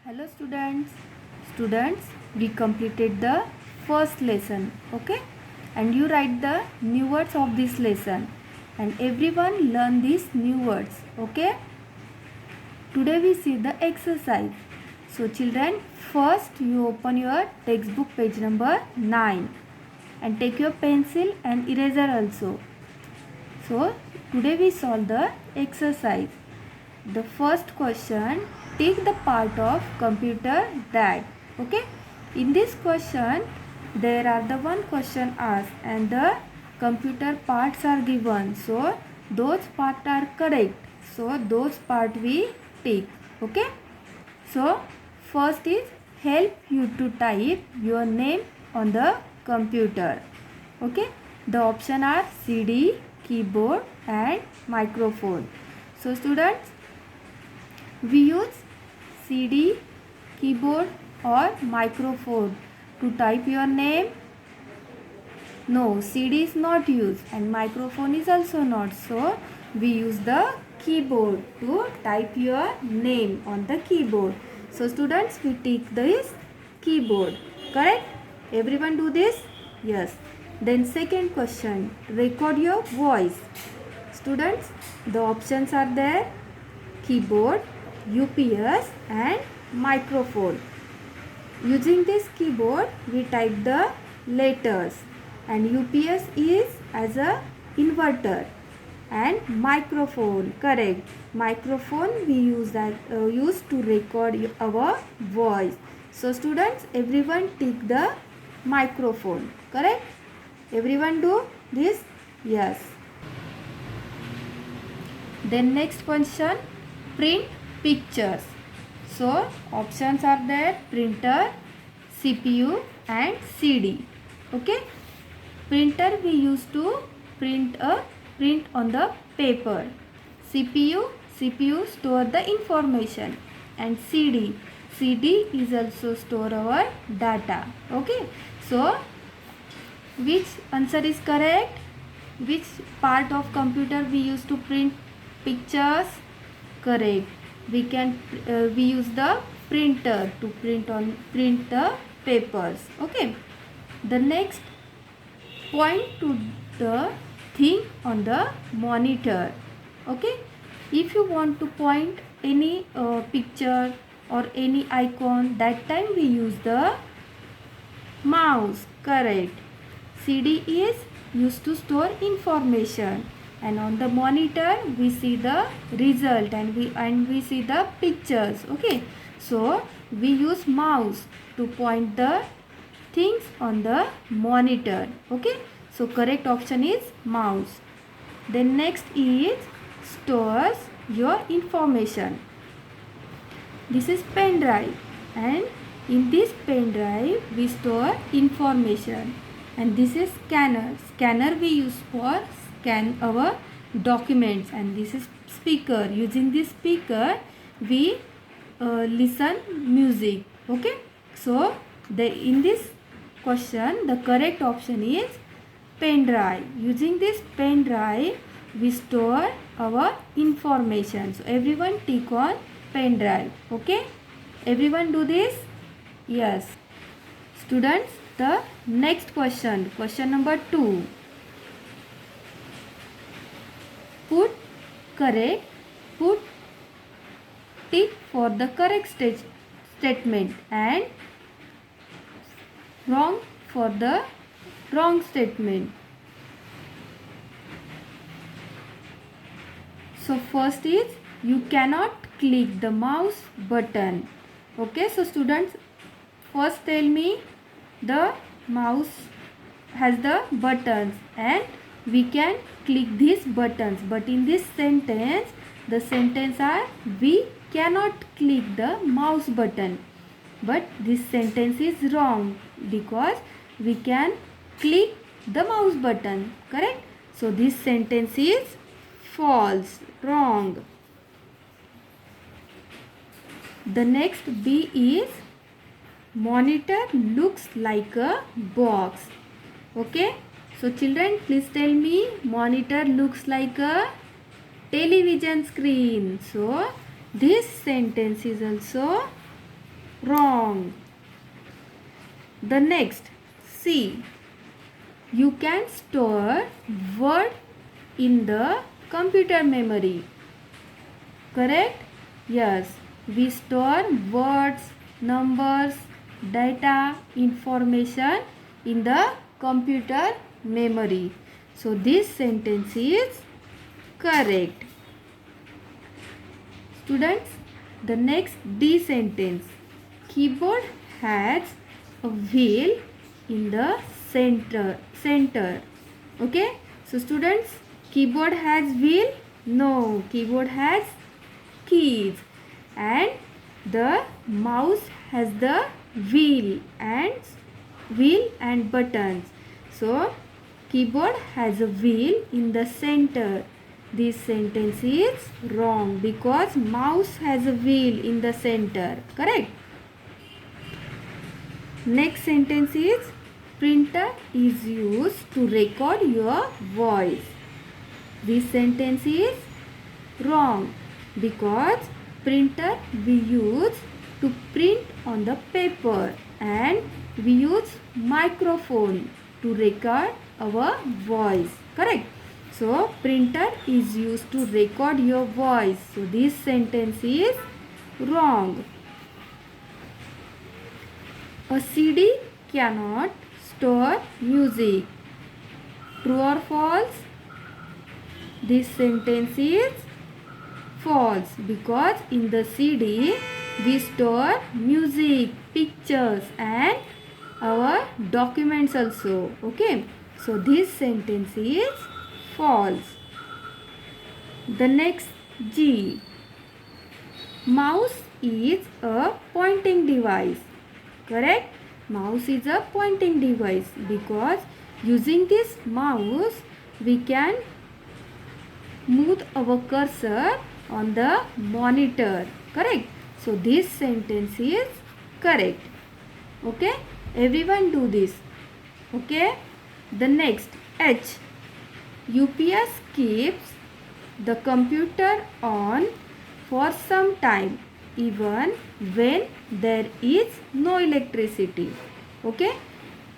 Hello students. Students, we completed the first lesson, okay? And you write the new words of this lesson and everyone learn these new words, okay? Today we see the exercise. So children, first you open your textbook page number 9 and take your pencil and eraser also. So today we solve the exercise. The first question, take the part of computer that, okay? In this question there are the one question asked and the computer parts are given, so those parts are correct, so those part we take, okay? So first is help you to type your name on the computer, okay? The option are CD, keyboard and microphone. So students, we use CD, keyboard or microphone to type your name. No, CD is not used and microphone is also not. So we use the keyboard to type your name on the keyboard. So students, we take this keyboard. Correct? Everyone do this? Yes. Then second question, record your voice. Students, the options are there: keyboard, UPS and microphone. Using this keyboard we type the letters and UPS is as a inverter and microphone, correct, microphone we use to record our voice. So students, everyone take the microphone, correct? Everyone do this? Yes. Then next question, print pictures. So options are there: printer, CPU and CD. Okay. Printer we use to print on the paper. CPU store the information, and CD is also store our data. Okay. So which answer is correct? Which part of computer we use to print pictures? Correct. We use the printer to print the papers. Okay. The next, point to the thing on the monitor. Okay. If you want to point any picture or any icon, that time we use the mouse. Correct. CD is used to store information, and on the monitor we see the result and we see the pictures. Okay, so we use mouse to point the things on the monitor. Okay, so correct option is mouse. Then next is stores your information. This is pen drive, and in this pen drive we store information. And this is scanner we use for scan our documents. And this is speaker. Using this speaker we listen music. Okay, so in this question the correct option is pen drive. Using this pen drive we store our information. So everyone tick on pen drive. Okay, everyone do this? Yes. Students, the next question number 2. Put tick for the correct statement and wrong for the wrong statement. So first is, you cannot click the mouse button. Okay, so students, first tell me, the mouse has the buttons and we can click these buttons, but in this sentence the sentence are we cannot click the mouse button. But this sentence is wrong because we can click the mouse button, correct? So this sentence is false, wrong. The next B is, monitor looks like a box. Okay, so children, please tell me, monitor looks like a television screen. So this sentence is also Wrong. The next, C. You can store word in the computer memory. Correct? Yes. We store words, numbers, data, information in the computer memory. So this sentence is correct. Students, the next D sentence. Keyboard has a wheel in the center. Okay? So students, keyboard has wheel? No, keyboard has keys, and the mouse has the wheel and buttons. So keyboard has a wheel in the center. This sentence is wrong because mouse has a wheel in the center. Correct? Next sentence is printer is used to record your voice. This sentence is wrong because printer we use to print on the paper, and we use microphone to record our voice. Correct? So printer is used to record your voice. So this sentence is wrong. A CD cannot store music. True or false? This sentence is false because in the CD we store music, pictures and our documents also. Okay. So this sentence is false. The next, G. Mouse is a pointing device. Correct? Mouse is a pointing device because using this mouse we can move our cursor on the monitor. Correct? So this sentence is correct. Okay? Everyone do this. Okay? The next, H. UPS keeps the computer on for some time even when there is no electricity. Okay?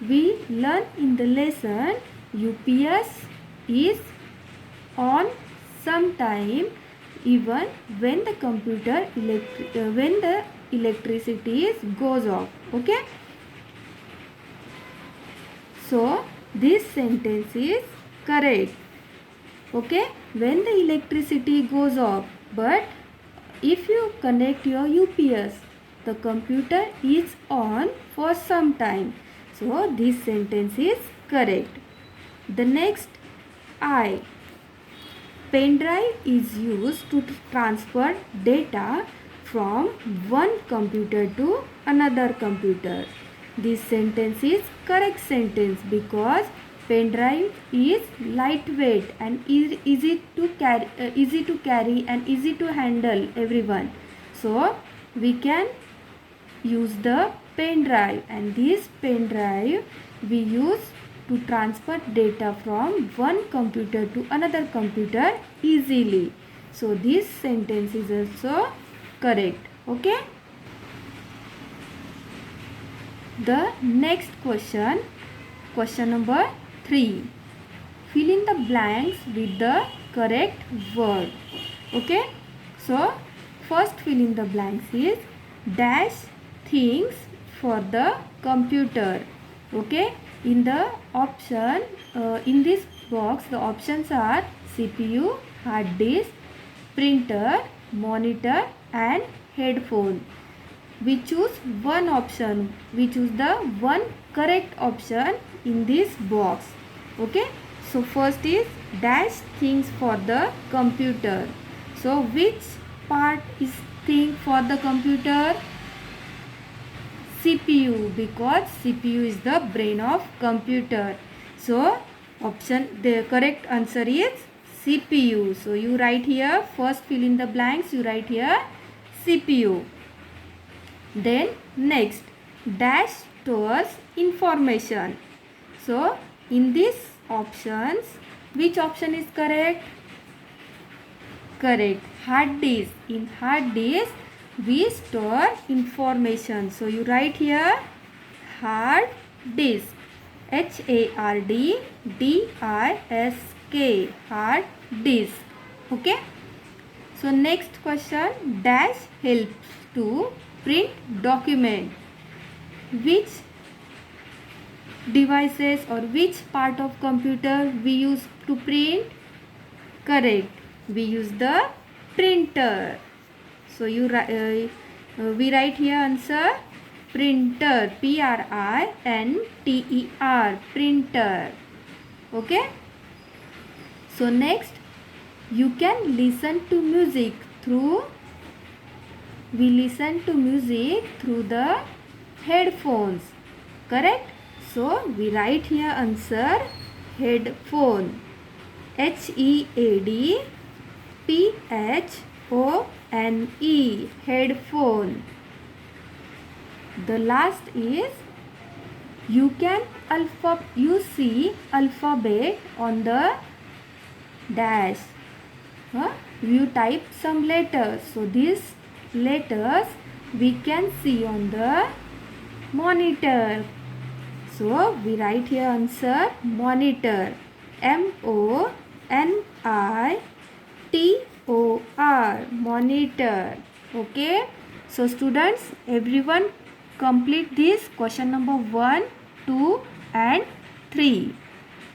We learn in the lesson UPS is on some time even when the computer when the electricity goes off. Okay? So this sentence is correct. Okay? When the electricity goes off, but if you connect your UPS, the computer is on for some time. So this sentence is correct. The next, I. Pen drive is used to transfer data from one computer to another computer. This sentence is correct sentence because pen drive is lightweight and easy to carry and easy to handle everyone. So we can use the pen drive, and this pen drive we use to transfer data from one computer to another computer easily. So this sentence is also correct. Okay? The next question number 3. Fill in the blanks with the correct word. Okay? So first fill in the blanks is dash things for the computer. Okay? In the option, in this box, the options are CPU, hard disk, printer, monitor and headphone. We choose one option. We choose the one correct option in this box. Okay? So first is dash things for the computer. So which part is thing for the computer? CPU, because CPU is the brain of computer. So the correct answer is CPU. So you write here, first fill in the blanks, you write here CPU. Then next, dash stores information. So in these options, which option is correct? Correct. Hard disk. In hard disk, we store information. So you write here hard disk. HARDDISK, hard disk. Okay. So next question, dash helps to print document. Which devices or which part of computer we use to print? Correct. We use the printer. So we write here answer printer, PRINTER, printer. Okay. So next, you can listen to music through. We listen to music through the headphones. Correct. So we write here answer headphone. HEADPHONE, headphone. The last is you see alphabet on the dash. You type some letters. So these letters we can see on the monitor. So we write here answer monitor. MONITOR, monitor. Okay. So students, everyone complete this question number 1, 2 and 3.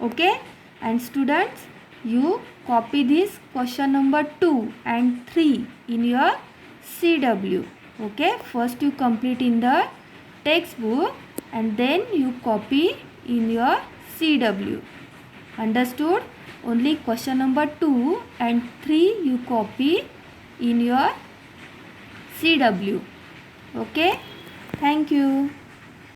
Okay. And students, you copy this question number 2 and 3 in your CW. Okay. First you complete in the textbook and then you copy in your CW. Understood? Only question number 2 and 3 you copy in your CW. Okay. Thank you.